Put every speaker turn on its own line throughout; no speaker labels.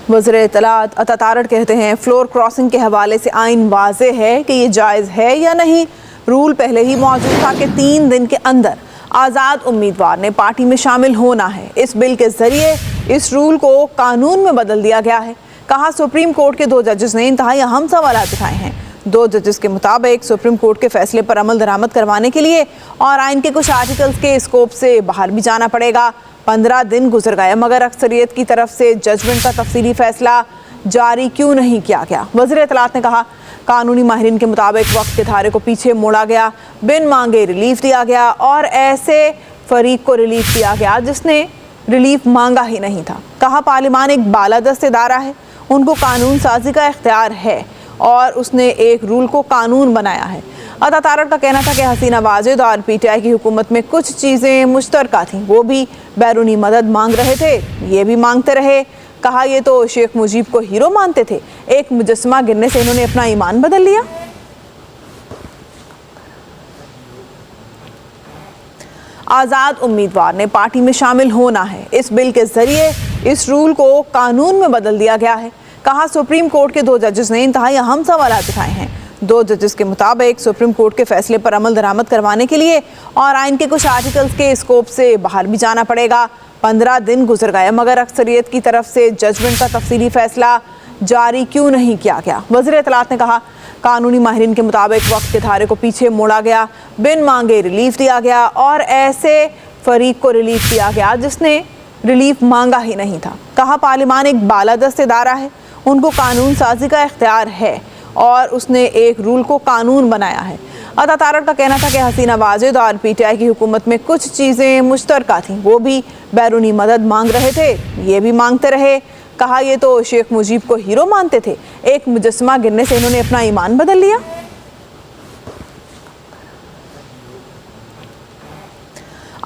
वज़ीर इत्तलात अता तारड़ कहते हैं फ्लोर क्रॉसिंग के हवाले से आइन वाज़े है कि ये जायज़ है या नहीं। रूल पहले ही मौजूद था कि 3 दिन के अंदर आज़ाद उम्मीदवार ने पार्टी में शामिल होना है। इस बिल के ज़रिए इस रूल को कानून में बदल दिया गया है। कहा सुप्रीम कोर्ट के 2 जजेस ने इंतहाई अहम सवाल उठाए हैं। 2 जजेस के मुताबिक सुप्रीम कोर्ट के फैसले पर अमल दरामद करवाने के लिए और आइन के कुछ आर्टिकल्स के स्कोप से बाहर भी जाना पड़ेगा। 15 दिन गुजर गए मगर अक्सरियत की तरफ से जजमेंट का तफसीली फैसला जारी क्यों नहीं किया गया। वज़ीर इत्तलात ने कहा कानूनी माहिरीन के मुताबिक वक्त के धारे को पीछे मोड़ा गया, बिन मांगे रिलीफ दिया गया और ऐसे फरीक को रिलीफ दिया गया जिसने रिलीफ मांगा ही नहीं था। कहा पार्लियामान एक बालादस्त इदारा है, उनको कानून साजी का इख्तियार है और उसने एक रूल को कानून बनाया है। अता तारड़ का कहना था कि हसीना वाजिद और पीटीआई की हुकूमत में कुछ चीज़ें मुश्तरका थीं, वो भी बैरूनी मदद मांग रहे थे, ये भी मांगते रहे। कहा ये तो शेख मुजीब को हीरो मानते थे, एक मुजस्समा गिरने से इन्होंने अपना ईमान बदल लिया। आज़ाद उम्मीदवार ने पार्टी में शामिल होना है। इस बिल के ज़रिए इस रूल को कानून में बदल दिया गया है। कहा सुप्रीम कोर्ट के 2 जजेस ने इंतहाई अहम सवाल उठाए हैं। 2 जजेस के मुताबिक सुप्रीम कोर्ट के फैसले पर अमल दरामद करवाने के लिए और आइन के कुछ आर्टिकल्स के स्कोप से बाहर भी जाना पड़ेगा। 15 दिन गुजर गए मगर अक्सरियत की तरफ से जजमेंट का तफसीली फैसला जारी क्यों नहीं किया गया। वज़ीर इत्तलात ने कहा कानूनी माहिरीन के मुताबिक वक्त के धारे को पीछे मोड़ा गया, बिन मांगे रिलीफ दिया गया और ऐसे फरीक को रिलीफ दिया गया जिसने रिलीफ मांगा ही नहीं था। कहा पार्लियामान एक बालादस्त इदारा है, उनको कानून साजी का इख्तियार है और उसने एक रूल को कानून बनाया है। अता तारड़ का कहना था कि हसीना वाजिद और पीटीआई की हुकूमत में कुछ चीज़ें मुश्तरका थीं, वो भी बैरूनी मदद मांग रहे थे, ये भी मांगते रहे। कहा ये तो शेख मुजीब को हीरो मानते थे, एक मुजस्समा गिरने से इन्होंने अपना ईमान बदल लिया।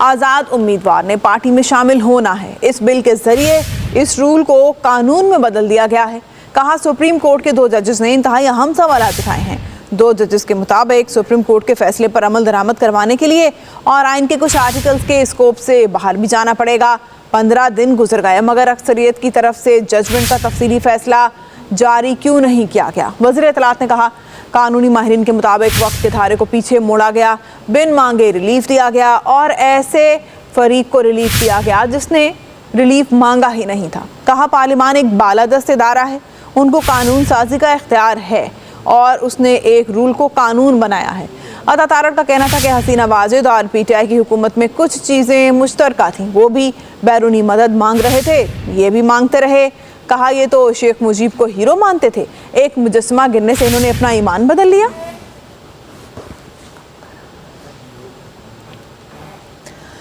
आज़ाद उम्मीदवार ने पार्टी में शामिल होना है। इस बिल के ज़रिए इस रूल को कानून में बदल दिया गया है। कहा सुप्रीम कोर्ट के 2 जजेस ने इंतहाई अहम सवाल उठाए हैं। 2 जजेस के मुताबिक सुप्रीम कोर्ट के फैसले पर अमल दरामद करवाने के लिए और आइन के कुछ आर्टिकल्स के स्कोप से बाहर भी जाना पड़ेगा। 15 दिन गुजर गए मगर अक्सरियत की तरफ से जजमेंट का तफसीली फैसला जारी क्यों नहीं किया गया। वज़ीर इत्तलात ने कहा कानूनी माहिरीन के मुताबिक वक्त के धारे को पीछे मोड़ा गया, बिन मांगे रिलीफ दिया गया और ऐसे फरीक को रिलीफ दिया गया जिसने रिलीफ मांगा ही नहीं था। कहा पार्लियामान एक बालादस्त इदारा है, उनको कानून साजी का इख्तियार है और उसने एक रूल को कानून बनाया है। अता तारड़ का कहना था कि हसीना वाजिद और पीटीआई की हुकूमत में कुछ चीज़ें मुश्तरका थीं, वो भी बैरूनी मदद मांग रहे थे, ये भी मांगते रहे। कहा ये तो शेख मुजीब को हीरो मानते थे, एक मुजस्समा गिरने से इन्होंने अपना ईमान बदल लिया।